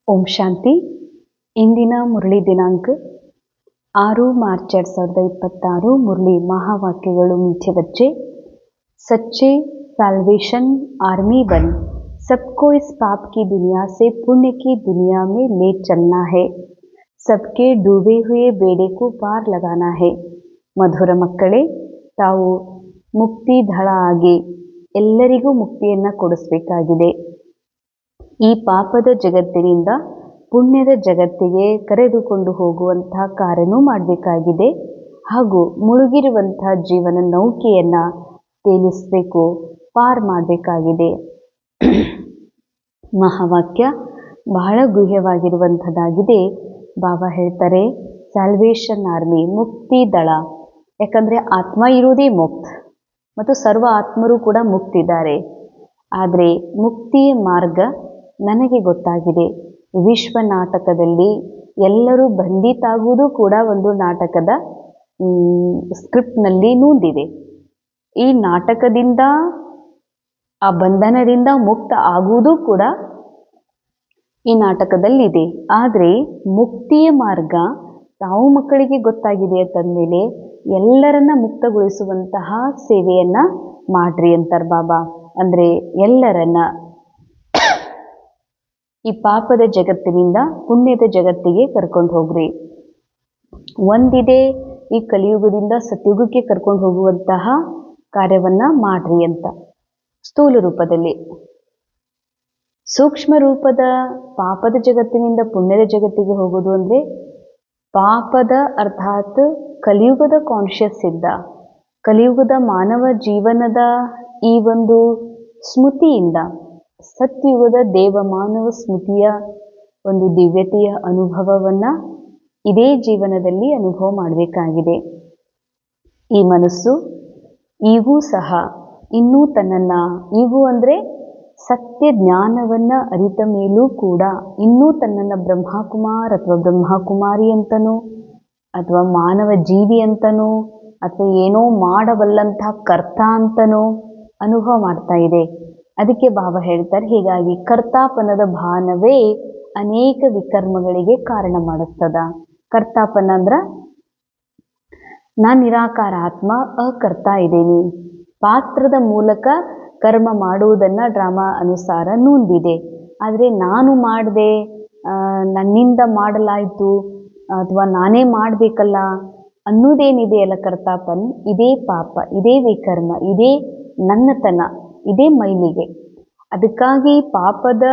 ಓಂ ಶಾಂತಿ. ಇಂದಿನ ಮುರಳಿ ದಿನಾಂಕ 6 ಮಾರ್ಚ್ 2026. मुरली महावाक्यಗಳು मीठे बच्चे। सच्चे साल्वेशन आर्मी बन सबको इस पाप की दुनिया से पुण्य की दुनिया में ले चलना है। सबके डूबे हुए बेड़े को पार लगाना है। ಮಧುರ ಮಕ್ಕಳೇ, ತಾವು ಮುಕ್ತಿ ದಳ ಆಗಿ ಎಲ್ಲರಿಗೂ ಮುಕ್ತಿಯನ್ನು ಕೊಡಿಸಬೇಕಾಗಿದೆ. ಈ ಪಾಪದ ಜಗತ್ತಿನಿಂದ ಪುಣ್ಯದ ಜಗತ್ತಿಗೆ ಕರೆದುಕೊಂಡು ಹೋಗುವಂತಹ ಕಾರ್ಯನೂ ಮಾಡಬೇಕಾಗಿದೆ. ಹಾಗೂ ಮುಳುಗಿರುವಂತಹ ಜೀವನ ನೌಕೆಯನ್ನು ತೇಲಿಸಬೇಕು, ಪಾರ್ ಮಾಡಬೇಕಾಗಿದೆ. ಮಹಾವಾಕ್ಯ ಬಹಳ ಗುಹ್ಯವಾಗಿರುವಂಥದ್ದಾಗಿದೆ. ಬಾಬಾ ಹೇಳ್ತಾರೆ, ಸ್ಯಾಲ್ವೇಷನ್ ಆರ್ಮಿ, ಮುಕ್ತಿ ದಳ. ಯಾಕಂದರೆ ಆತ್ಮ ಇರುವುದೇ ಮುಕ್ತ ಮತ್ತು ಸರ್ವ ಆತ್ಮರು ಕೂಡ ಮುಕ್ತಿದ್ದಾರೆ. ಆದರೆ ಮುಕ್ತಿಯ ಮಾರ್ಗ ನನಗೆ ಗೊತ್ತಾಗಿದೆ. ವಿಶ್ವ ನಾಟಕದಲ್ಲಿ ಎಲ್ಲರೂ ಬಂಧಿತಾಗುವುದು ಕೂಡ ಒಂದು ನಾಟಕದ ಸ್ಕ್ರಿಪ್ಟ್ನಲ್ಲಿ ನೂಂದಿದೆ. ಈ ನಾಟಕದಿಂದ, ಆ ಬಂಧನದಿಂದ ಮುಕ್ತ ಆಗುವುದು ಕೂಡ ಈ ನಾಟಕದಲ್ಲಿದೆ. ಆದರೆ ಮುಕ್ತಿಯ ಮಾರ್ಗ ತಾವು ಮಕ್ಕಳಿಗೆ ಗೊತ್ತಾಗಿದೆ ಅಂತಂದಮೇಲೆ ಎಲ್ಲರನ್ನ ಮುಕ್ತಗೊಳಿಸುವಂತಹ ಸೇವೆಯನ್ನು ಮಾಡ್ರಿ ಅಂತಾರೆ ಬಾಬಾ. ಅಂದರೆ ಎಲ್ಲರನ್ನ ಈ ಪಾಪದ ಜಗತ್ತಿನಿಂದ ಪುಣ್ಯದ ಜಗತ್ತಿಗೆ ಕರ್ಕೊಂಡು ಹೋಗ್ರಿ. ಒಂದಿದೆ, ಈ ಕಲಿಯುಗದಿಂದ ಸತ್ಯುಗಕ್ಕೆ ಕರ್ಕೊಂಡು ಹೋಗುವಂತಹ ಕಾರ್ಯವನ್ನು ಮಾಡ್ರಿ ಅಂತ ಸ್ಥೂಲ ರೂಪದಲ್ಲಿ. ಸೂಕ್ಷ್ಮ ರೂಪದ ಪಾಪದ ಜಗತ್ತಿನಿಂದ ಪುಣ್ಯದ ಜಗತ್ತಿಗೆ ಹೋಗೋದು ಅಂದರೆ ಪಾಪದ ಅರ್ಥಾತ್ ಕಲಿಯುಗದ ಕಾನ್ಷಿಯಸ್ ಇದ್ದ, ಕಲಿಯುಗದ ಮಾನವ ಜೀವನದ ಈ ಒಂದು ಸ್ಮೃತಿಯಿಂದ ಸತ್ಯುಗದ ದೇವಮಾನವ ಸ್ಮೃತಿಯ ಒಂದು ದಿವ್ಯತೆಯ ಅನುಭವವನ್ನು ಇದೇ ಜೀವನದಲ್ಲಿ ಅನುಭವ ಮಾಡಬೇಕಾಗಿದೆ. ಈ ಮನಸ್ಸು ಈಗೂ ಸಹ ಇನ್ನೂ ತನ್ನನ್ನು, ಈಗೂ ಅಂದರೆ ಸತ್ಯ ಜ್ಞಾನವನ್ನು ಅರಿತ ಮೇಲೂ ಕೂಡ ಇನ್ನೂ ತನ್ನನ್ನು ಬ್ರಹ್ಮಕುಮಾರ್ ಅಥವಾ ಬ್ರಹ್ಮಕುಮಾರಿ ಅಂತನೋ ಅಥವಾ ಮಾನವ ಜೀವಿ ಅಂತನೋ ಅಥವಾ ಏನೋ ಮಾಡಬಲ್ಲಂತಹ ಕರ್ತ ಅಂತನೋ ಅನುಭವ ಮಾಡ್ತಾ ಇದೆ. ಅದಕ್ಕೆ ಬಾಬಾ ಹೇಳ್ತಾರೆ, ಹೀಗಾಗಿ ಕರ್ತಾಪನದ ಭಾನವೇ ಅನೇಕ ವಿಕರ್ಮಗಳಿಗೆ ಕಾರಣ ಮಾಡಿಸ್ತದ. ಕರ್ತಾಪನ ಅಂದ್ರೆ ನಾನು ನಿರಾಕಾರ ಆತ್ಮ, ಅಕರ್ತಾ ಇದ್ದೇನೆ. ಪಾತ್ರದ ಮೂಲಕ ಕರ್ಮ ಮಾಡುವುದನ್ನು ಡ್ರಾಮಾ ಅನುಸಾರ ನೂಂದಿದೆ. ಆದರೆ ನಾನು ಮಾಡಿದೆ, ನನ್ನಿಂದ ಮಾಡಲಾಯಿತು ಅಥವಾ ನಾನೇ ಮಾಡಬೇಕಲ್ಲ ಅನ್ನೋದೇನಿದೆಯಲ್ಲ ಕರ್ತಾಪನ್, ಇದೇ ಪಾಪ, ಇದೇ ವಿಕರ್ಮ, ಇದೇ ನನ್ನತನ, ಇದೇ ಮೈಲಿಗೆ. ಅದಕ್ಕಾಗಿ ಪಾಪದ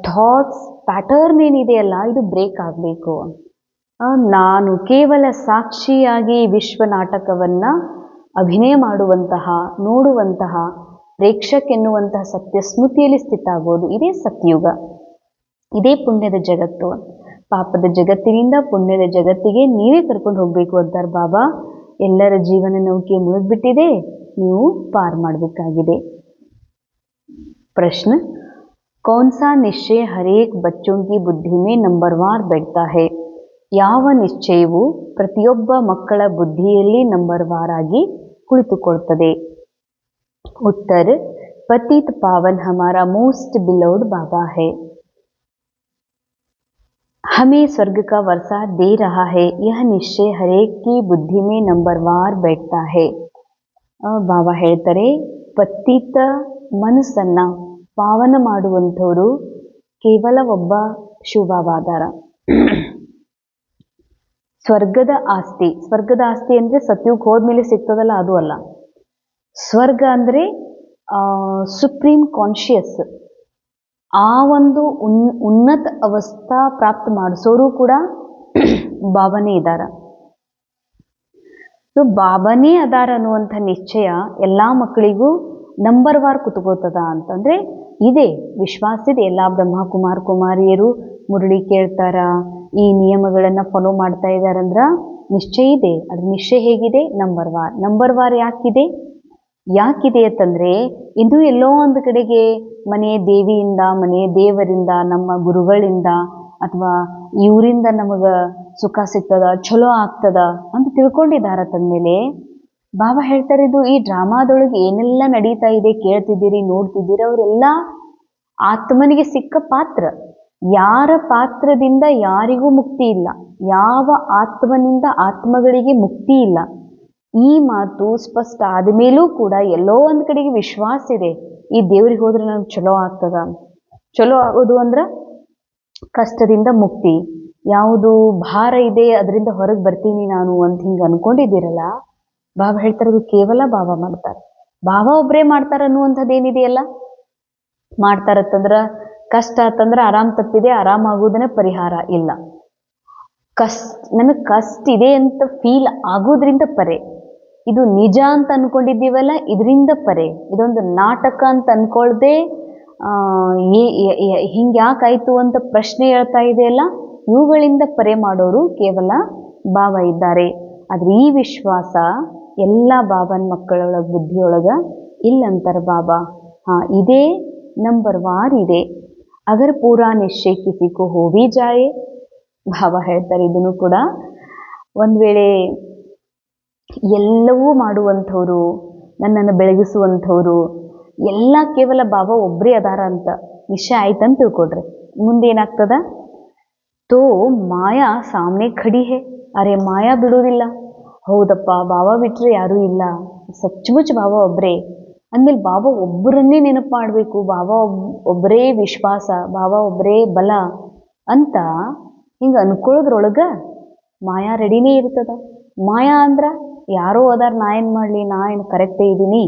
ಥಾಟ್ಸ್ ಪ್ಯಾಟರ್ನ್ ಏನಿದೆಯಲ್ಲ ಇದು ಬ್ರೇಕ್ ಆಗಬೇಕು. ನಾನು ಕೇವಲ ಸಾಕ್ಷಿಯಾಗಿ ವಿಶ್ವ ನಾಟಕವನ್ನು ಅಭಿನಯ ಮಾಡುವಂತಹ, ನೋಡುವಂತಹ ಪ್ರೇಕ್ಷಕ ಎನ್ನುವಂತಹ ಸತ್ಯ ಸ್ಮೃತಿಯಲ್ಲಿ ಸ್ಥಿತ ಆಗೋದು. ಇದೇ ಸತ್ಯುಗ, ಇದೇ ಪುಣ್ಯದ ಜಗತ್ತು. ಪಾಪದ ಜಗತ್ತಿನಿಂದ ಪುಣ್ಯದ ಜಗತ್ತಿಗೆ ನೀವೇ ಕರ್ಕೊಂಡು ಹೋಗಬೇಕು ಅಂತಾರೆ ಬಾಬಾ. ಎಲ್ಲರ ಜೀವನ ನೌಕೆ ಮುಳುಗ್ಬಿಟ್ಟಿದೆ, ನೀವು ಪಾರ್ ಮಾಡಬೇಕಾಗಿದೆ. ಪ್ರಶ್ನೆ, कौन सा निश्चय हरेक बच्चों की बुद्धि में नंबरवार बैठता है? ಯಾವ ನಿಶ್ಚಯವು ಪ್ರತಿಯೊಬ್ಬ ಮಕ್ಕಳ ಬುದ್ಧಿಯಲ್ಲಿ ನಂಬರ್ವಾರ್ ಆಗಿ ಕುಳಿತುಕೊಳ್ತದೆ? ಉತ್ತರ, ಪತಿತ್ ಪಾವನ್ ಹಮಾರಾ मोस्ट बिलोव्ड बाबा है, हमें स्वर्ग का वर्षा दे रहा है. यह निश्चय हरेक की बुद्धि में नंबरवार बैठता है. ಬಾಬಾ ಹೇಳ್ತಾರೆ, ಪತಿತ ಮನಸ್ಸನ್ನು ಪಾವನ ಮಾಡುವಂಥವರು ಕೇವಲ ಒಬ್ಬ ಶಿವಬಾಬಾದಾರ. ಸ್ವರ್ಗದ ಆಸ್ತಿ, ಸ್ವರ್ಗದ ಆಸ್ತಿ ಅಂದರೆ ಸತ್ಯುಗ್ ಹೋದ್ಮೇಲೆ ಸಿಗ್ತದಲ್ಲ ಅದು ಅಲ್ಲ. ಸ್ವರ್ಗ ಅಂದರೆ ಸುಪ್ರೀಂ ಕಾನ್ಷಿಯಸ್, ಆ ಒಂದು ಉನ್ನತ ಅವಸ್ಥಾ ಪ್ರಾಪ್ತ ಮಾಡಿಸೋರು ಕೂಡ ಬಾಬಾನೇ ಇದ್ದಾರ. ಸೊ ಬಾಬಾನೇ ಅದಾರ ಅನ್ನುವಂಥ ನಿಶ್ಚಯ ಎಲ್ಲ ಮಕ್ಕಳಿಗೂ ನಂಬರ್ವಾರ್ ಕುತ್ಕೋತದ ಅಂತಂದರೆ ಇದೆ, ವಿಶ್ವಾಸ ಇದೆ. ಎಲ್ಲ ಬ್ರಹ್ಮಕುಮಾರ್ ಕುಮಾರಿಯರು ಮುರಳಿ ಕೇಳ್ತಾರ, ಈ ನಿಯಮಗಳನ್ನು ಫಾಲೋ ಮಾಡ್ತಾ ಇದ್ದಾರಂದ್ರೆ ನಿಶ್ಚಯ ಇದೆ. ಅದ್ರ ನಿಶ್ಚಯ ಹೇಗಿದೆ? ನಂಬರ್ವಾರ್. ನಂಬರ್ವಾರ್ ಯಾಕಿದೆ ಅಂತಂದರೆ ಇದು ಎಲ್ಲೋ ಒಂದು ಕಡೆಗೆ ಮನೆಯ ದೇವಿಯಿಂದ, ಮನೆಯ ದೇವರಿಂದ, ನಮ್ಮ ಗುರುಗಳಿಂದ ಅಥವಾ ಇವರಿಂದ ನಮಗೆ ಸುಖ ಸಿಗ್ತದ, ಚಲೋ ಆಗ್ತದ ಅಂತ ತಿಳ್ಕೊಂಡಿದ್ದಾರೆ. ತಂದಮೇಲೆ ಬಾಬಾ ಹೇಳ್ತಾರೆ, ಇದು ಈ ಡ್ರಾಮಾದೊಳಗೆ ಏನೆಲ್ಲ ನಡೀತಾ ಇದೆ ಕೇಳ್ತಿದ್ದೀರಿ, ನೋಡ್ತಿದ್ದೀರಿ, ಅವರೆಲ್ಲ ಆತ್ಮನಿಗೆ ಸಿಕ್ಕ ಪಾತ್ರ. ಯಾರ ಪಾತ್ರದಿಂದ ಯಾರಿಗೂ ಮುಕ್ತಿ ಇಲ್ಲ, ಯಾವ ಆತ್ಮನಿಂದ ಆತ್ಮಗಳಿಗೆ ಮುಕ್ತಿ ಇಲ್ಲ. ಈ ಮಾತು ಸ್ಪಷ್ಟ ಆದಮೇಲೂ ಕೂಡ ಎಲ್ಲೋ ಒಂದು ಕಡೆಗೆ ವಿಶ್ವಾಸ ಇದೆ, ಈ ದೇವ್ರಿಗೆ ಹೋದ್ರೆ ನನಗೆ ಚಲೋ ಆಗ್ತದ. ಚಲೋ ಆಗೋದು ಅಂದ್ರೆ ಕಷ್ಟದಿಂದ ಮುಕ್ತಿ, ಯಾವುದು ಭಾರ ಇದೆ ಅದರಿಂದ ಹೊರಗೆ ಬರ್ತೀನಿ ನಾನು ಅಂತ ಹಿಂಗೆ ಅನ್ಕೊಂಡಿದ್ದೀರಲ್ಲ, ಬಾಬಾ ಹೇಳ್ತಾರದು ಕೇವಲ ಬಾಬಾ ಮಾಡ್ತಾರೆ. ಬಾಬಾ ಒಬ್ಬರೇ ಮಾಡ್ತಾರ ಅನ್ನುವಂಥದ್ದು ಏನಿದೆಯಲ್ಲ, ಮಾಡ್ತಾರತ್ತಂದ್ರೆ ಕಷ್ಟ ಆತಂದ್ರೆ ಆರಾಮ್ ತಪ್ಪಿದೆ, ಆರಾಮಾಗೋದನ್ನೇ ಪರಿಹಾರ ಇಲ್ಲ. ನಮಗೆ ಕಷ್ಟ ಇದೆ ಅಂತ ಫೀಲ್ ಆಗೋದ್ರಿಂದ ಪರೆ, ಇದು ನಿಜ ಅಂತ ಅನ್ಕೊಂಡಿದ್ದೀವಲ್ಲ ಇದರಿಂದ ಪರೆ, ಇದೊಂದು ನಾಟಕ ಅಂತ ಅನ್ಕೊಳ್ದೆ ಹಿಂಗೆ ಯಾಕಾಯ್ತು ಅಂತ ಪ್ರಶ್ನೆ ಹೇಳ್ತಾ ಇದೆಯಲ್ಲ, ಇವುಗಳಿಂದ ಪರೆ ಮಾಡೋರು ಕೇವಲ ಬಾಬಾ ಇದ್ದಾರೆ. ಆದ್ರೆ ಈ ವಿಶ್ವಾಸ ಎಲ್ಲ ಬಾಬನ ಮಕ್ಕಳೊಳಗೆ ಬುದ್ಧಿಯೊಳಗೆ ಇಲ್ಲಂತಾರೆ ಬಾಬಾ. ಇದೇ ನಂಬರ್ ವಾರ್ ಇದೆ. ಅಗರ್ ಪೂರಾ ನಿಶ್ಚಯ ಕಿಸಿಕೋ ಹೋಗಿ ಜಾಯೆ, ಬಾಬಾ ಹೇಳ್ತಾರೆ ಇದನ್ನು ಕೂಡ. ಒಂದು ವೇಳೆ ಎಲ್ಲವೂ ಮಾಡುವಂಥವ್ರು, ನನ್ನನ್ನು ಬೆಳಗಿಸುವಂಥವ್ರು ಎಲ್ಲ ಕೇವಲ ಬಾಬಾ ಒಬ್ಬರೇ ಅದಾರ ಅಂತ ನಿಶ್ಚಯ ಆಯ್ತಂತ ತಿಳ್ಕೊಡ್ರಿ, ಮುಂದೇನಾಗ್ತದ? ತೋ ಮಾಯಾ ಸಾಮ್ನೆ ಖಡಿ ಹೇ, ಅರೆ ಮಾಯಾ ಬಿಡೋದಿಲ್ಲ. ಹೌದಪ್ಪ, ಬಾಬಾ ಬಿಟ್ಟರೆ ಯಾರೂ ಇಲ್ಲ, ಸಚ್ಮುಚ್ ಬಾಬಾ ಒಬ್ಬರೇ ಅಂದಮೇಲೆ ಬಾಬಾ ಒಬ್ಬರನ್ನೇ ನೆನಪು ಮಾಡಬೇಕು, ಬಾಬಾ ಒಬ್ಬರೇ ವಿಶ್ವಾಸ, ಬಾಬಾ ಒಬ್ಬರೇ ಬಲ ಅಂತ ಹಿಂಗೆ ಅನ್ಕೊಳ್ಳೋದ್ರೊಳಗೆ ಮಾಯಾ ರೆಡಿನೇ ಇರ್ತದ. ಮಾಯಾ ಅಂದ್ರೆ ಯಾರೋ ಅದಾರ, ನಾ ಏನು ಮಾಡಲಿ, ನಾ ಏನು ಕರೆಕ್ಟೇ ಇದ್ದೀನಿ,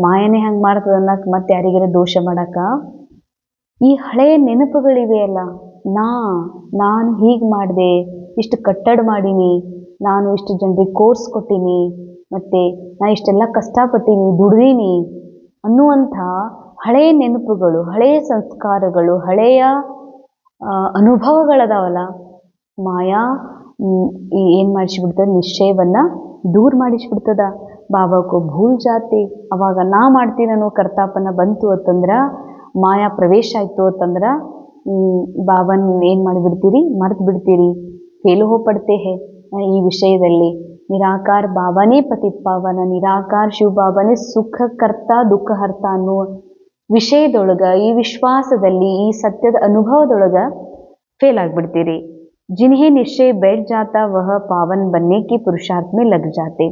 ಮಾಯನೇ ಹಂಗೆ ಮಾಡ್ತದ ಅನ್ನಕ್ಕೆ ಮತ್ತೆ ಯಾರಿಗಾರ ದೋಷ ಮಾಡಕ್ಕ. ಈ ಹಳೆಯ ನೆನಪುಗಳಿವೆಯಲ್ಲ, ನಾನು ಹೀಗೆ ಮಾಡಿದೆ, ಇಷ್ಟು ಕಟ್ಟಡ ಮಾಡೀನಿ, ನಾನು ಇಷ್ಟು ಜನರಿಗೆ ಕೋರ್ಸ್ ಕೊಟ್ಟೀನಿ, ಮತ್ತು ನಾ ಇಷ್ಟೆಲ್ಲ ಕಷ್ಟಪಟ್ಟೀನಿ, ದುಡ್ದೀನಿ ಅನ್ನುವಂಥ ಹಳೆಯ ನೆನಪುಗಳು, ಹಳೆಯ ಸಂಸ್ಕಾರಗಳು, ಹಳೆಯ ಅನುಭವಗಳದಾವಲ್ಲ, ಮಾಯಾ ಏನು ಮಾಡಿಸ್ಬಿಡ್ತದ, ನಿಶ್ಚಯವನ್ನು ದೂರ ಮಾಡಿಸ್ಬಿಡ್ತದ. ಬಾಬಾಕ್ಕೂ ಭೂಲ್ ಜಾತಿ, ಅವಾಗ ನಾ ಮಾಡ್ತೀನಿ ಅನ್ನೋ ಕರ್ತಾಪನ ಬಂತು ಅಂತಂದ್ರೆ, ಮಾಯಾ ಪ್ರವೇಶ ಆಯಿತು ಅಂತಂದ್ರೆ ಬಾಬನ್ ಏನು ಮಾಡಿಬಿಡ್ತೀರಿ, ಮರೆತು ಬಿಡ್ತೀರಿ. ಫೇಲು ಹೋ ಪಡ್ತೆ ಹೇ ಈ ವಿಷಯದಲ್ಲಿ. ನಿರಾಕಾರ ಬಾಬಾನೇ ಪತಿತ್ ಪಾವನ, ನಿರಾಕಾರ ಶಿವ ಬಾಬಾನೇ ಸುಖಕರ್ತ ದುಃಖಹರ್ತ ಅನ್ನುವ ವಿಷಯದೊಳಗೆ, ಈ ವಿಶ್ವಾಸದಲ್ಲಿ, ಈ ಸತ್ಯದ ಅನುಭವದೊಳಗೆ ಫೇಲ್ ಆಗಿಬಿಡ್ತೀರಿ. जिन्हें निश्चय बैठ जाता वह पावन बनने के पुरुषार्थ में लग जाते.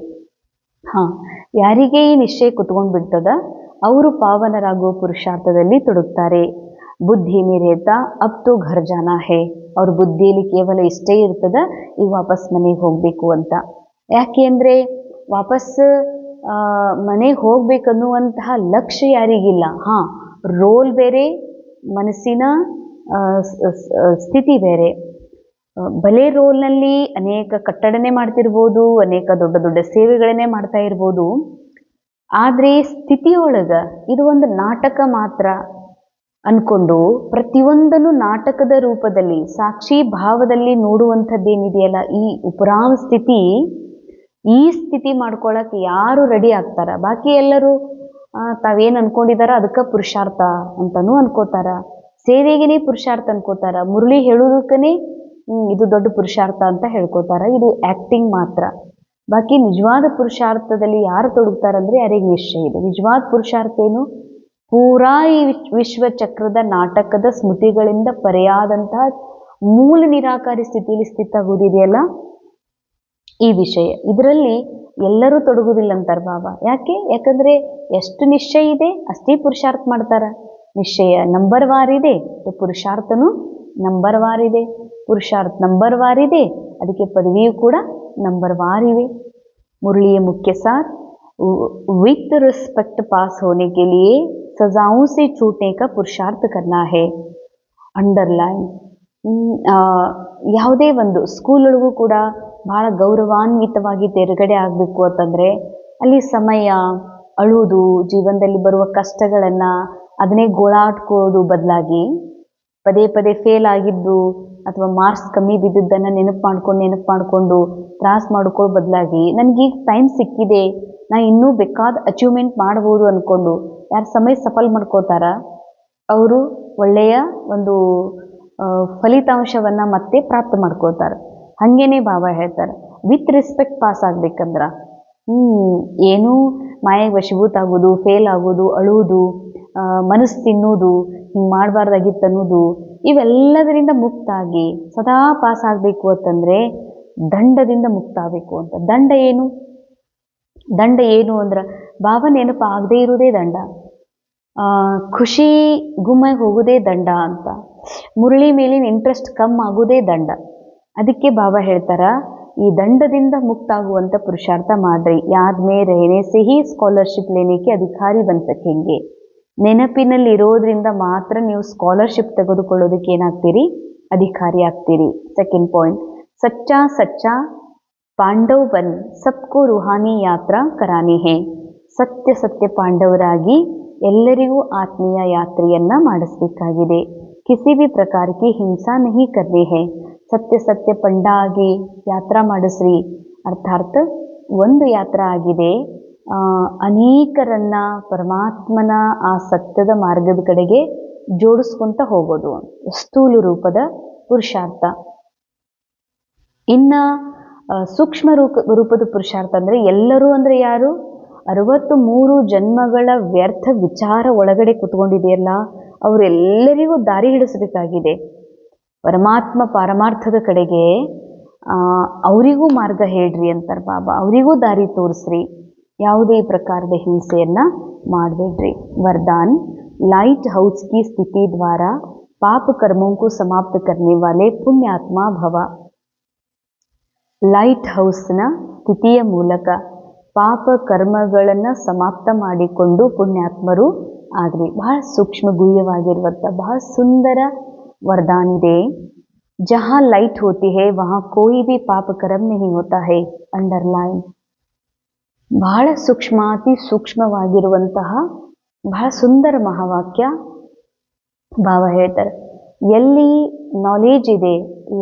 ಯಾರಿಗೆ ಈ ನಿಶ್ಚಯ ಕುತ್ಕೊಂಡು ಬಿಡ್ತದ ಅವರು ಪಾವನರಾಗುವ ಪುರುಷಾರ್ಥದಲ್ಲಿ ತೊಡಗ್ತಾರೆ. ಬುದ್ಧಿ ಮೇರೇತಾ ಅಬ್ ತೋ ಘರ್ ಜಾನಾ ಹೇ, ಅವ್ರ ಬುದ್ಧಿಯಲ್ಲಿ ಕೇವಲ ಇಷ್ಟೇ ಇರ್ತದ, ಈಗ ವಾಪಸ್ ಮನೆಗೆ ಹೋಗಬೇಕು ಅಂತ. ಯಾಕೆ ಅಂದರೆ ವಾಪಸ್ ಮನೆಗೆ ಹೋಗ್ಬೇಕನ್ನುವಂತಹ ಲಕ್ಷ್ಯ ಯಾರಿಗಿಲ್ಲ. ರೋಲ್ ಬೇರೆ, ಮನಸ್ಸಿನ ಸ್ಥಿತಿ ಬೇರೆ. ಭಲೆ ರೋಲ್ನಲ್ಲಿ ಅನೇಕ ಕಟ್ಟಡನೇ ಮಾಡ್ತಿರ್ಬೋದು, ಅನೇಕ ದೊಡ್ಡ ದೊಡ್ಡ ಸೇವೆಗಳನ್ನೇ ಮಾಡ್ತಾ ಇರ್ಬೋದು, ಆದರೆ ಸ್ಥಿತಿಯೊಳಗೆ ಇದು ಒಂದು ನಾಟಕ ಮಾತ್ರ ಅಂದ್ಕೊಂಡು ಪ್ರತಿಯೊಂದನ್ನು ನಾಟಕದ ರೂಪದಲ್ಲಿ ಸಾಕ್ಷಿ ಭಾವದಲ್ಲಿ ನೋಡುವಂಥದ್ದೇನಿದೆಯಲ್ಲ, ಈ ಉಪರಾಮ ಸ್ಥಿತಿ, ಈ ಸ್ಥಿತಿ ಮಾಡ್ಕೊಳ್ಳೋಕೆ ಯಾರು ರೆಡಿ ಆಗ್ತಾರ? ಬಾಕಿ ಎಲ್ಲರೂ ತಾವೇನು ಅನ್ಕೊಂಡಿದಾರ ಅದಕ್ಕೆ ಪುರುಷಾರ್ಥ ಅಂತನೂ ಅನ್ಕೋತಾರ, ಸೇವೆಗೇನೆ ಪುರುಷಾರ್ಥ ಅನ್ಕೋತಾರ, ಮುರಳಿ ಹೇಳೋದಕ್ಕೇ ಇದು ದೊಡ್ಡ ಪುರುಷಾರ್ಥ ಅಂತ ಹೇಳ್ಕೋತಾರ. ಇದು ಆ್ಯಕ್ಟಿಂಗ್ ಮಾತ್ರ. ಬಾಕಿ ನಿಜವಾದ ಪುರುಷಾರ್ಥದಲ್ಲಿ ಯಾರು ತೊಡಗ್ತಾರಂದ್ರೆ ಯಾರಿಗೆ ನಿಶ್ಚಯ ಇದೆ. ನಿಜವಾದ ಪುರುಷಾರ್ಥ ಏನು? ಪೂರಾ ಈ ವಿಶ್ವಚಕ್ರದ ನಾಟಕದ ಸ್ಮೃತಿಗಳಿಂದ ಪರೆಯಾದಂತಹ ಮೂಲ ನಿರಾಕಾರಿ ಸ್ಥಿತಿಯಲ್ಲಿ ಸ್ಥಿತಾಗೋದಿದೆಯಲ್ಲ, ಈ ವಿಷಯ. ಇದರಲ್ಲಿ ಎಲ್ಲರೂ ತೊಡಗುದಿಲ್ಲ ಅಂತಾರೆ ಬಾಬಾ. ಯಾಕಂದ್ರೆ ಎಷ್ಟು ನಿಶ್ಚಯ ಇದೆ ಅಷ್ಟೇ ಪುರುಷಾರ್ಥ ಮಾಡ್ತಾರ. ನಿಶ್ಚಯ ನಂಬರ್ ವಾರ್ ಇದೆ, ಪುರುಷಾರ್ಥನೂ ನಂಬರ್ ವಾರ್ ಇದೆ. ಪುರುಷಾರ್ಥ ನಂಬರ್ ವಾರ್ ಇದೆ, ಅದಕ್ಕೆ ಪದವಿಯೂ ಕೂಡ ನಂಬರ್ ವಾರ್ ಇವೆ. मुरली मुख्य सार विथ रिस्पेक्ट पास होने के लिए सजाओं से छूटने का पुरुषार्थ करना है. ಅಂಡರ್ಲೈನ್. ಯಾವುದೇ ಒಂದು ಸ್ಕೂಲೊಳಗೂ ಕೂಡ ಭಾಳ ಗೌರವಾನ್ವಿತವಾಗಿ ತೆರಗಡೆ ಆಗಬೇಕು ಅಂತಂದರೆ ಅಲ್ಲಿ ಸಮಯ, ಅಳುವುದು, ಜೀವನದಲ್ಲಿ ಬರುವ ಕಷ್ಟಗಳನ್ನು ಅದನ್ನೇ ಗೋಳಾಡ್ಕೊಳ್ಳೋದು ಬದಲಾಗಿ ಪದೇ ಪದೇ ಫೇಲ್ ಆಗಿದ್ದು ಅಥವಾ ಮಾರ್ಕ್ಸ್ ಕಮ್ಮಿ ಬಿದ್ದಿದ್ದನ್ನು ನೆನಪು ಮಾಡಿಕೊಂಡು ತ್ರಾಸ ಮಾಡ್ಕೊಳ್ಳೋ ಬದಲಾಗಿ ನನಗೀಗ ಟೈಮ್ ಸಿಕ್ಕಿದೆ, ನಾ ಇನ್ನೂ ಬೇಕಾದ ಅಚೀವ್ಮೆಂಟ್ ಮಾಡ್ಬೋದು ಅಂದ್ಕೊಂಡು ಯಾರು ಸಮಯ ಸಫಲ ಮಾಡ್ಕೋತಾರ ಅವರು ಒಳ್ಳೆಯ ಒಂದು ಫಲಿತಾಂಶವನ್ನು ಮತ್ತೆ ಪ್ರಾಪ್ತ ಮಾಡ್ಕೋತಾರೆ. ಹಾಗೇನೆ ಬಾಬಾ ಹೇಳ್ತಾರೆ, ವಿತ್ ರೆಸ್ಪೆಕ್ಟ್ ಪಾಸ್ ಆಗ್ಬೇಕಂದ್ರೆ ಏನೂ ಮಾಯೆಗೆ ವಶೀಭೂತ ಆಗೋದು, ಫೇಲ್ ಆಗೋದು, ಅಳುವುದು, ಮನಸ್ಸು ತಿನ್ನೋದು, ಹಿಂಗೆ ಮಾಡಬಾರ್ದಾಗಿತ್ತು ಅನ್ನೋದು ಇವೆಲ್ಲದರಿಂದ ಮುಕ್ತಾಗಿ ಸದಾ ಪಾಸ್ ಆಗಬೇಕು ಅಂತಂದರೆ ದಂಡದಿಂದ ಮುಕ್ತ ಆಗಬೇಕು ಅಂತ. ದಂಡ ಏನು? ದಂಡ ಏನು ಅಂದ್ರೆ ಬಾಬಾ ನೆನಪು ಆಗದೇ ಇರುವುದೇ ದಂಡ, ಖುಷಿ ಗುಮ್ಮಾಗಿ ಹೋಗೋದೇ ದಂಡ ಅಂತ, ಮುರಳಿ ಮೇಲಿನ ಇಂಟ್ರೆಸ್ಟ್ ಕಮ್ಮಿ ಆಗೋದೇ ದಂಡ. ಅದಕ್ಕೆ ಬಾಬಾ ಹೇಳ್ತಾರ, ಈ ದಂಡದಿಂದ ಮುಕ್ತ ಆಗುವಂಥ ಪುರುಷಾರ್ಥ ಮಾಡ್ರಿ. ಯಾದ್ ಮೇ रहने से ही ಸ್ಕಾಲರ್ಶಿಪ್ लेने के अधिकारी बन सकेंगे. ನೆನಪಿನಲ್ಲಿ ಇರೋದ್ರಿಂದ ಮಾತ್ರ ನೀವು ಸ್ಕಾಲರ್ಶಿಪ್ ತೆಗೆದುಕೊಳ್ಳೋದಕ್ಕೆ ಏನಾಗ್ತೀರಿ? ಅಧಿಕಾರಿ ಆಗ್ತೀರಿ. ಸೆಕೆಂಡ್ ಪಾಯಿಂಟ್, ಸಚ್ಚಾ ಸಚ್ಚಾ ಪಾಂಡವ್ ಬನ್ ಸಬ್ಕೋ ರೂಹಾನಿ ಯಾತ್ರಾ ಕರಾನಿ ಹೇ. ಸತ್ಯ ಸತ್ಯ ಪಾಂಡವರಾಗಿ ಎಲ್ಲರಿಗೂ ಆತ್ಮೀಯ ಯಾತ್ರೆಯನ್ನ ಮಾಡಿಸಬೇಕಾಗಿದೆ. ಕಿಸಿ ಭಿ ಪ್ರಕಾರ ಕಿ ಹಿಂಸಾ ನಹಿ ಕರ್ನಿ ಹೇ. ಸತ್ಯ ಸತ್ಯ ಪಂಡ ಆಗಿ ಯಾತ್ರಾ ಮಾಡಿಸ್ರಿ. ಅರ್ಥಾತ್ ಒಂದು ಯಾತ್ರಾ ಆಗಿದೆ, ಅನೇಕರನ್ನ ಪರಮಾತ್ಮನ ಆ ಸತ್ಯದ ಮಾರ್ಗದ ಕಡೆಗೆ ಜೋಡಿಸ್ಕೊಂತ ಹೋಗೋದು ಸ್ಥೂಲ ರೂಪದ ಪುರುಷಾರ್ಥ. ಇನ್ನು ಸೂಕ್ಷ್ಮ ರೂಪದ ಪುರುಷಾರ್ಥ ಅಂದರೆ ಎಲ್ಲರೂ ಅಂದರೆ ಯಾರು? 63 ಜನ್ಮಗಳ ವ್ಯರ್ಥ ವಿಚಾರ ಒಳಗಡೆ ಕುತ್ಕೊಂಡಿದೆಯಲ್ಲ, ಅವರೆಲ್ಲರಿಗೂ ದಾರಿ ಹಿಡಿಸಬೇಕಾಗಿದೆ ಪರಮಾತ್ಮ ಪಾರಮಾರ್ಥದ ಕಡೆಗೆ. ಅವರಿಗೂ ಮಾರ್ಗ ಹೇಳ್ರಿ ಅಂತಾರೆ ಬಾಬಾ, ಅವರಿಗೂ ದಾರಿ ತೋರಿಸ್ರಿ. ಯಾವುದೇ ಪ್ರಕಾರದ ಹಿಂಸೆಯನ್ನು ಮಾಡಬೇಡ್ರಿ. ವರದಾನ್, लाइट हाउस की स्थिति द्वारा पाप कर्मों को समाप्त करने वाले पुण्यात्मा भव. ಲೈಟ್ ಹೌಸ್ನ ಸ್ಥಿತಿಯ ಮೂಲಕ ಪಾಪ ಕರ್ಮಗಳನ್ನು ಸಮಾಪ್ತ ಮಾಡಿಕೊಂಡು ಪುಣ್ಯಾತ್ಮರು ಆಗ್ರಿ. ಬಹಳ ಸೂಕ್ಷ್ಮ ಗುಹ್ಯವಾಗಿರುವಂಥ ಬಹಳ ಸುಂದರ ವರದಾನ ಇದೆ. ಜहाँ ಲೈಟ್ ಹೋತಿ ಹೇ ವहाँ ಕೋಯಿ ಭಿ ಪಾಪ ಕರ್ಮ नहीं होता है. ಅಂಡರ್ಲೈನ್. ಬಹಳ ಸೂಕ್ಷ್ಮ, ಅತಿ ಸೂಕ್ಷ್ಮವಾಗಿರುವಂತಹ ಬಹಳ ಸುಂದರ ಮಹಾವಾಕ್ಯ. ಬಾಬಾ ಹೇಳ್ತಾರೆ, ಎಲ್ಲಿ ನಾಲೆಜ್ ಇದೆ,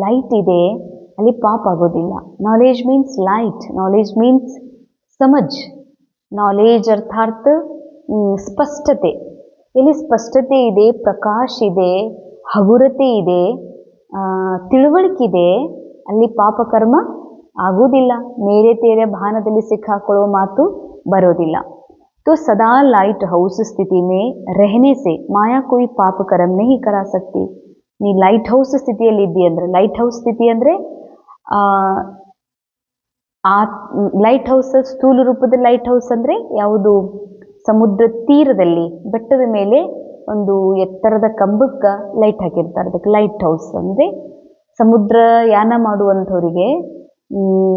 ಲೈಟ್ ಇದೆ, ಅಲ್ಲಿ ಪಾಪ ಆಗೋದಿಲ್ಲ. Knowledge means light, knowledge means ಸಮಜ್. ನಾಲೆಜ್ ಅರ್ಥಾತ್ ಸ್ಪಷ್ಟತೆ. ಎಲ್ಲಿ ಸ್ಪಷ್ಟತೆ ಇದೆ, ಪ್ರಕಾಶ ಇದೆ, ಹಗುರತೆ ಇದೆ, ತಿಳುವಳಿಕೆ ಇದೆ, ಅಲ್ಲಿ ಪಾಪಕರ್ಮ ಆಗೋದಿಲ್ಲ. ಮೇರೆ ತೇರೆ ಭಾನದಲ್ಲಿ ಸಿಕ್ಕಾಕೊಳ್ಳುವ ಮಾತು ಬರೋದಿಲ್ಲ. तो सदा लाइट हाउस स्थिति में रहने से माया कोई पाप कर्म नहीं करा सकती. ನೀ ಲೈಟ್ ಹೌಸ್ ಸ್ಥಿತಿಯಲ್ಲಿ ಇದ್ದೀ ಅಂದರೆ, ಲೈಟ್ ಹೌಸ್ ಸ್ಥಿತಿ ಅಂದರೆ ಲೈಟ್ ಹೌಸ್ ಸ್ಥೂಲ ರೂಪದ ಲೈಟ್ ಹೌಸ್ ಅಂದರೆ ಯಾವುದು? ಸಮುದ್ರ ತೀರದಲ್ಲಿ ಬೆಟ್ಟದ ಮೇಲೆ ಒಂದು ಎತ್ತರದ ಕಂಬಕ್ಕೆ ಲೈಟ್ ಹಾಕಿರ್ತಾರೆ, ಅದಕ್ಕೆ ಲೈಟ್ ಹೌಸ್ ಅಂದರೆ. ಸಮುದ್ರ ಯಾನ ಮಾಡುವಂಥವ್ರಿಗೆ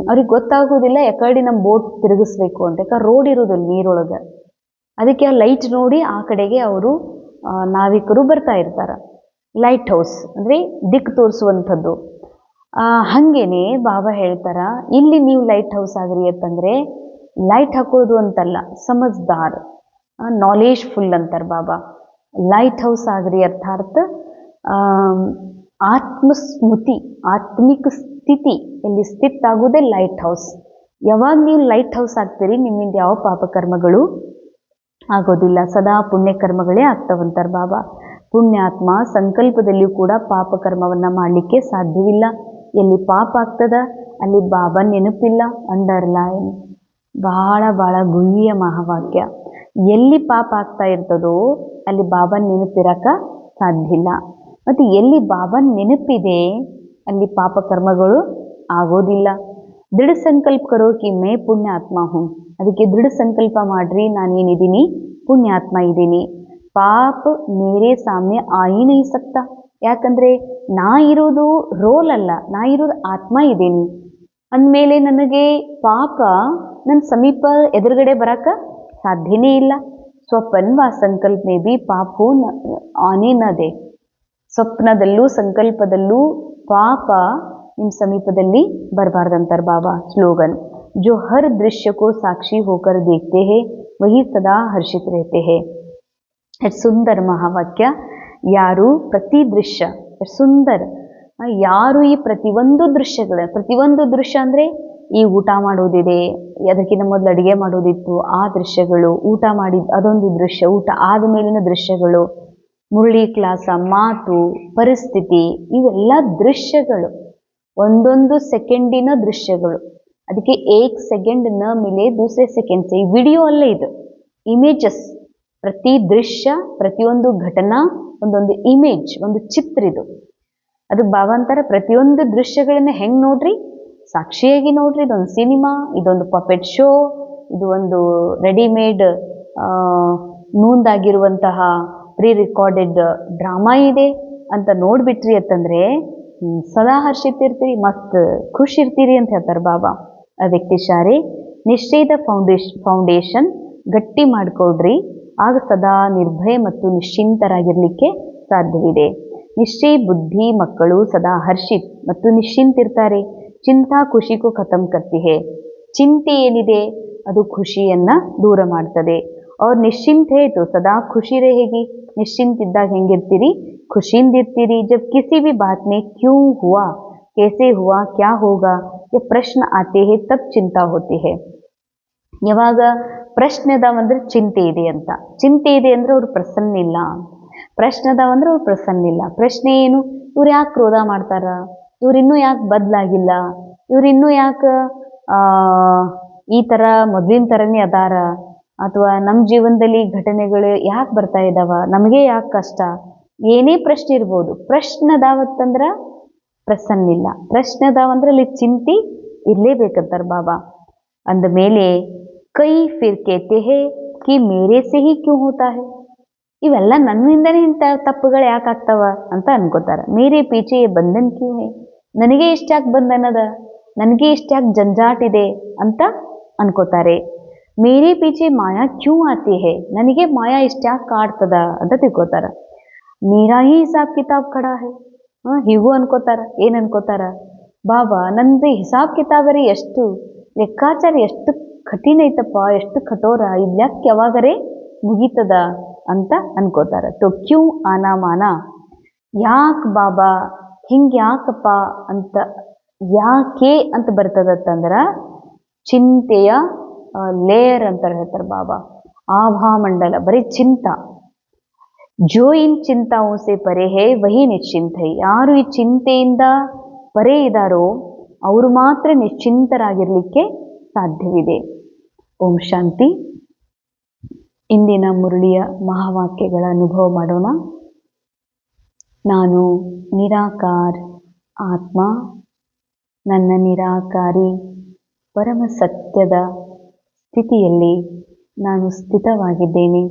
ಅವ್ರಿಗೆ ಗೊತ್ತಾಗೋದಿಲ್ಲ ಯಾಕಡೆ ನಮ್ಮ ಬೋಟ್ ತಿರುಗಿಸ್ಬೇಕು ಅಂತ, ಯಾಕೆ ರೋಡ್ ಇರೋದಿಲ್ಲ ನೀರೊಳಗೆ. ಅದಕ್ಕೆ ಆ ಲೈಟ್ ನೋಡಿ ಆ ಕಡೆಗೆ ಅವರು ನಾವಿಕರು ಬರ್ತಾ ಇರ್ತಾರೆ. ಲೈಟ್ ಹೌಸ್ ಅಂದರೆ ದಿಕ್ಕು ತೋರಿಸುವಂಥದ್ದು. ಹಾಗೇನೆ ಬಾಬಾ ಹೇಳ್ತಾರ, ಇಲ್ಲಿ ನೀವು ಲೈಟ್ ಹೌಸ್ ಆಗ್ರಿ ಅಂತಂದರೆ ಲೈಟ್ ಹಾಕೋದು ಅಂತಲ್ಲ, ಸಮಜ್ದಾರ್, ನಾಲೆಜ್ ಫುಲ್ ಅಂತಾರೆ ಬಾಬಾ. ಲೈಟ್ ಹೌಸ್ ಆಗ್ರಿ ಅರ್ಥಾತ್ ಆತ್ಮಸ್ಮೃತಿ, ಆತ್ಮಿಕ ಸ್ಥಿತಿ ಇಲ್ಲಿ ಸ್ಥಿತ ಆಗೋದೇ ಲೈಟ್ ಹೌಸ್. ಯಾವಾಗ ನೀವು ಲೈಟ್ ಹೌಸ್ ಆಗ್ತೀರಿ, ನಿಮ್ಮಿಂದ ಯಾವ ಪಾಪಕರ್ಮಗಳು ಆಗೋದಿಲ್ಲ, ಸದಾ ಪುಣ್ಯಕರ್ಮಗಳೇ ಆಗ್ತಾವಂತಾರೆ ಬಾಬಾ. ಪುಣ್ಯಾತ್ಮ ಸಂಕಲ್ಪದಲ್ಲಿಯೂ ಕೂಡ ಪಾಪಕರ್ಮವನ್ನು ಮಾಡಲಿಕ್ಕೆ ಸಾಧ್ಯವಿಲ್ಲ. ಎಲ್ಲಿ ಪಾಪ ಆಗ್ತದ ಅಲ್ಲಿ ಬಾಬಾ ನೆನಪಿಲ್ಲ. ಅಂಡರ್ಲೈನ್. ಬಹಳ ಬಹಳ ಗುಹ್ಯ ಮಹಾವಾಕ್ಯ. ಎಲ್ಲಿ ಪಾಪ ಆಗ್ತಾ ಇರ್ತದೋ ಅಲ್ಲಿ ಬಾಬಾ ನೆನಪಿರಕ ಸಾಧ್ಯ ಇಲ್ಲ. ಮತ್ತು ಎಲ್ಲಿ ಬಾಬಾ ನೆನಪಿದೆ ಅಲ್ಲಿ ಪಾಪಕರ್ಮಗಳು ಆಗೋದಿಲ್ಲ. ದೃಢ ಸಂಕಲ್ಪ ಕರೋ ಕಿ ಮೇ ಪುಣ್ಯಾತ್ಮ ಹೂँ. ಅದಕ್ಕೆ ದೃಢ ಸಂಕಲ್ಪ ಮಾಡ್ರಿ, ನಾನೇನಿದ್ದೀನಿ ಪುಣ್ಯಾತ್ಮ ಇದ್ದೀನಿ. ಪಾಪ ಮೇರೆ ಸಾಮ್ನೆ ಆಯಿ ನಹೀ ಸಕ್ತಾ. ಯಾಕಂದರೆ ನಾ ಇರೋದು ರೋಲ್ ಅಲ್ಲ, ನಾ ಇರೋದು ಆತ್ಮ ಇದ್ದೀನಿ ಅಂದಮೇಲೆ ನನಗೆ ಪಾಪ ನನ್ನ ಸಮೀಪ ಎದುರುಗಡೆ ಬರೋಕ್ಕೆ ಸಾಧ್ಯನೇ ಇಲ್ಲ. ಸ್ವಪ್ನ ವ ಸಂಕಲ್ಪ ಮೇ ಬಿ ಪಾಪ ಹೋ ಆನೆ ನ ದೇ. ಸ್ವಪ್ನದಲ್ಲೂ ಸಂಕಲ್ಪದಲ್ಲೂ ಪಾಪ ನಿಮ್ಮ ಸಮೀಪದಲ್ಲಿ ಬರಬಾರ್ದಂತಾರೆ ಬಾಬಾ. ಸ್ಲೋಗನ್, जो हर दृश्य को साक्षी होकर देखते हैं वही सदा हर्षित रहते हैं. ಸುಂದರ ಮಹಾವಾಕ್ಯ. ಯಾರು ಪ್ರತಿ ದೃಶ್ಯ ಸುಂದರ, ಯಾರು ಈ ಪ್ರತಿಯೊಂದು ದೃಶ್ಯ ಅಂದರೆ ಈ ಊಟ ಮಾಡೋದಿದೆ, ಅದಕ್ಕಿಂತ ಮೊದಲು ಅಡುಗೆ ಮಾಡೋದಿತ್ತು, ಆ ದೃಶ್ಯಗಳು, ಊಟ ಮಾಡಿದ ಅದೊಂದು ದೃಶ್ಯ, ಊಟ ಆದ ಮೇಲಿನ ದೃಶ್ಯಗಳು, ಮುರಳಿ ಕ್ಲಾಸ, ಮಾತು, ಪರಿಸ್ಥಿತಿ, ಇವೆಲ್ಲ ದೃಶ್ಯಗಳು, ಒಂದೊಂದು ಸೆಕೆಂಡಿನ ದೃಶ್ಯಗಳು. ಅದಕ್ಕೆ ಏಕ್ ಸೆಕೆಂಡ್ ನ ಮಿಲೆ ದೂಸರೆ ಸೆಕೆಂಡ್ ಸೆ. ಈ ವಿಡಿಯೋ ಅಲ್ಲ, ಇದು ಇಮೇಜಸ್. ಪ್ರತಿ ದೃಶ್ಯ, ಪ್ರತಿಯೊಂದು ಘಟನಾ ಒಂದೊಂದು ಇಮೇಜ್, ಒಂದು ಚಿತ್ರ ಇದು. ಅದು ಬಾಬಾ ಅಂತಾರೆ ಪ್ರತಿಯೊಂದು ದೃಶ್ಯಗಳನ್ನ ಹೆಂಗ್ ನೋಡ್ರಿ, ಸಾಕ್ಷಿಯಾಗಿ ನೋಡ್ರಿ. ಇದೊಂದು ಸಿನಿಮಾ, ಇದೊಂದು ಪಪೆಟ್ ಶೋ, ಇದು ಒಂದು ರೆಡಿಮೇಡ್ ನೂಂದಾಗಿರುವಂತಹ ಪ್ರೀ ರೆಕಾರ್ಡೆಡ್ ಡ್ರಾಮಾ ಇದೆ ಅಂತ ನೋಡ್ಬಿಟ್ರಿ ಅಂತಂದ್ರೆ ಸದಾ ಹರ್ಷಿತಿರ್ತೀರಿ, ಮಸ್ತ್ ಖುಷಿ ಇರ್ತೀರಿ ಅಂತ ಹೇಳ್ತಾರೆ ಬಾಬಾ. ಅದಕ್ಕೆ ಶಾರೆ ನಿಶ್ಚಯದ ಫೌಂಡೇಶನ್ ಗಟ್ಟಿ ಮಾಡ್ಕೊಳ್ರಿ, ಆಗ ಸದಾ ನಿರ್ಭಯ ಮತ್ತು ನಿಶ್ಚಿಂತರಾಗಿರ್ಲಿಕ್ಕೆ ಸಾಧ್ಯವಿದೆ. ನಿಶ್ಚಯ ಬುದ್ಧಿ ಮಕ್ಕಳು ಸದಾ ಹರ್ಷಿತ್ ಮತ್ತು ನಿಶ್ಚಿಂತಿರ್ತಾರೆ. ಚಿಂತಾ ಖುಷಿಗೂ ಖತಮ್ ಕರ್ತಿ ಹೇ. ಚಿಂತೆ ಏನಿದೆ ಅದು ಖುಷಿಯನ್ನ ದೂರ ಮಾಡ್ತದೆ. ಅವ್ರು ನಿಶ್ಚಿಂತ ಹೇತು ಸದಾ ಖುಷಿ ರೇಹೇಗಿ. ನಿಶ್ಚಿಂತ ಇದ್ದಾಗ ಹೆಂಗಿರ್ತೀರಿ, ಖುಷಿಯಿಂದ ಇರ್ತೀರಿ. ಜಬ್ ಕಿಸಿ ಭಿ ಬಾತ್ ಮೇ ಕ್ಯೂ ಹುವಾ, कैसे हुआ, क्या होगा, ये प्रश्न आते हैं तब चिंता होती है. ಯಾವಾಗ ಪ್ರಶ್ನೆ ಅದಾವಂದ್ರೆ ಚಿಂತೆ ಇದೆ ಅಂತ. ಚಿಂತೆ ಇದೆ ಅಂದ್ರೆ ಅವ್ರು ಪ್ರಸನ್ನ ಇಲ್ಲ. ಪ್ರಶ್ನೆ ಅದಾವಂದ್ರೆ ಅವ್ರು ಪ್ರಸನ್ನ ಇಲ್ಲ. ಪ್ರಶ್ನೆ ಏನು, ಇವ್ರು ಯಾಕೆ ಕ್ರೋಧ ಮಾಡ್ತಾರ, ಇವ್ರು ಇನ್ನೂ ಯಾಕೆ ಬದಲಾಗಿಲ್ಲ, ಇವ್ರು ಇನ್ನೂ ಯಾಕೆ ಈ ಥರ ಮೊದಲಿನ ಥರನೇ ಅದಾರ, ಅಥವಾ ನಮ್ಮ ಜೀವನದಲ್ಲಿ ಘಟನೆಗಳು ಯಾಕೆ ಬರ್ತಾ ಇದ್ದಾವ, ನಮಗೆ ಯಾಕೆ ಕಷ್ಟ, ಏನೇ ಪ್ರಶ್ನೆ ಇರ್ಬೋದು. ಪ್ರಶ್ನೆ ಅದಾವತ್ತಂದ್ರೆ ಪ್ರಸನ್ನ ಇಲ್ಲ. ಪ್ರಶ್ನೆ ಅದಾವಂದ್ರೆ ಅಲ್ಲಿ ಚಿಂತೆ ಇರಲೇಬೇಕಂತಾರೆ ಬಾಬಾ. ಅಂದಮೇಲೆ ಕೈ ಫಿರ್ ಕೇತೆ ಹೇ ಕಿ ಮೇರೆ ಸೆ ಹಿ ಕ್ಯೂ ಹೋತಾ ಹೇ. ಇವೆಲ್ಲ ನನ್ನಿಂದನೇ ಇಂಥ ತಪ್ಪುಗಳು ಯಾಕೆ ಆಗ್ತಾವ ಅಂತ ಅನ್ಕೋತಾರೆ. ಮೇರೆ ಪೀಚೆ ಬಂಧನ್ ಕ್ಯೂ ಹೇ, ನನಗೆ ಇಷ್ಟ್ಯಾಕೆ ಬಂಧನ ಅದ, ನನಗೆ ಇಷ್ಟ್ಯಾಕೆ ಜಂಜಾಟ್ ಇದೆ ಅಂತ ಅನ್ಕೋತಾರೆ. ಮೇರೆ ಪೀಚೆ ಮಾಯಾ ಕ್ಯೂ ಆತಿ ಹೇ, ನನಗೆ ಮಾಯಾ ಇಷ್ಟ್ಯಾಕೆ ಕಾಡ್ತದ ಅಂತ ತಿಳ್ಕೊತಾರ. ಮೇರಾ ಹಿ ಹಿಸಾಬ್ ಕಿತಾಬ್ ಖಡಾ ಹೇ. ಹೀಗೂ ಅನ್ಕೋತಾರ. ಏನು ಅನ್ಕೋತಾರ, ಬಾಬಾ ನಂದು ಹಿಸಾಬ್ ಕಿತಾಬರಿ ಎಷ್ಟು ಲೆಕ್ಕಾಚಾರ ಎಷ್ಟು ಕಠಿಣ ಐತಪ್ಪ, ಎಷ್ಟು ಕಠೋರ, ಇದ್ಯಾಕೆ ಯಾವಾಗರೇ ಮುಗೀತದ ಅಂತ ಅನ್ಕೋತಾರ. ತೋ ಕ್ಯೂ ಆನಾ ಮಾನ, ಯಾಕೆ ಬಾಬಾ ಹಿಂಗೆ ಯಾಕಪ್ಪ ಅಂತ, ಯಾಕೆ ಅಂತ ಬರ್ತದತ್ತಂದ್ರೆ ಚಿಂತೆಯ ಲೇಯರ್ ಅಂತ ಹೇಳ್ತಾರೆ ಬಾಬಾ. ಆಭಾಮಂಡಲ ಬರೀ ಚಿಂತ. ಜೋ ಇನ್ ಚಿಂತಾओं से परे है वही निश्चिंत है. ಯಾರು ಈ ಚಿಂತೆಯಿಂದ ಪರೇ ಇದ್ದಾರೋ ಅವರು ಮಾತ್ರ ನಿಶ್ಚಿಂತರಾಗಿರ್ಲಿಕ್ಕೆ ಸಾಧ್ಯವಿದೆ. ಓಂ ಶಾಂತಿ. ಇಂದಿನ ಮುರಳಿಯ ಮಹಾವಾಕ್ಯಗಳ ಅನುಭವ ಮಾಡೋಣ. ನಾನು ನಿರಾಕಾರ ಆತ್ಮ, ನನ್ನ ನಿರಾಕಾರಿ ಪರಮ ಸತ್ಯದ ಸ್ಥಿತಿಯಲ್ಲಿ ನಾನು ಸ್ಥಿತವಾಗಿದ್ದೇನೆ.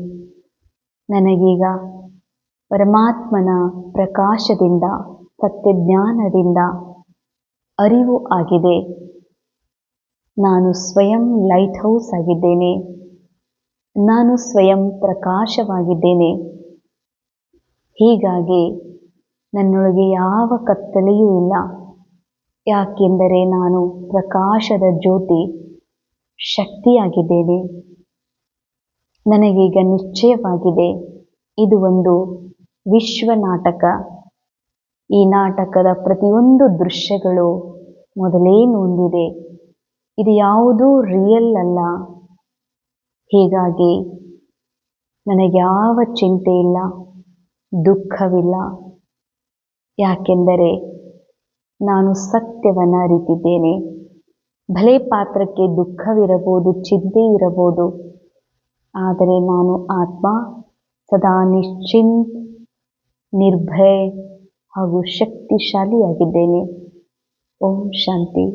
ನನಗೀಗ ಪರಮಾತ್ಮನ ಪ್ರಕಾಶದಿಂದ, ಸತ್ಯಜ್ಞಾನದಿಂದ ಅರಿವು ಆಗಿದೆ. ನಾನು ಸ್ವಯಂ ಲೈಟ್ ಹೌಸ್ ಆಗಿದ್ದೇನೆ. ನಾನು ಸ್ವಯಂ ಪ್ರಕಾಶವಾಗಿದ್ದೇನೆ. ಹೀಗಾಗಿ ನನ್ನೊಳಗೆ ಯಾವ ಕತ್ತಲೆಯೂ ಇಲ್ಲ. ಯಾಕೆಂದರೆ ನಾನು ಪ್ರಕಾಶದ ಜ್ಯೋತಿ ಶಕ್ತಿಯಾಗಿದ್ದೇನೆ. ನನಗೀಗ ನಿಶ್ಚಯವಾಗಿದೆ, ಇದು ಒಂದು ವಿಶ್ವ ನಾಟಕ. ಈ ನಾಟಕದ ಪ್ರತಿಯೊಂದು ದೃಶ್ಯಗಳು ಮೊದಲೇ ನೊಂದಿದೆ. ಇದು ಯಾವುದೂ ರಿಯಲ್ ಅಲ್ಲ. ಹೀಗಾಗಿ ನನಗೆ ಯಾವ ಚಿಂತೆ ಇಲ್ಲ, ದುಃಖವಿಲ್ಲ. ಯಾಕೆಂದರೆ ನಾನು ಸತ್ಯವನ್ನು ಅರಿತಿದ್ದೇನೆ. ಭಲೆ ಪಾತ್ರಕ್ಕೆ ದುಃಖವಿರಬಹುದು, ಚಿಂತೆ ಇರಬಹುದು, ಆದರೆ ನಾನು ಆತ್ಮ ಸದಾ ನಿಶ್ಚಿಂತ, ನಿರ್ಭಯ ಹಾಗೂ ಶಕ್ತಿಶಾಲಿಯಾಗಿದ್ದೇನೆ. ಓಂ ಶಾಂತಿ.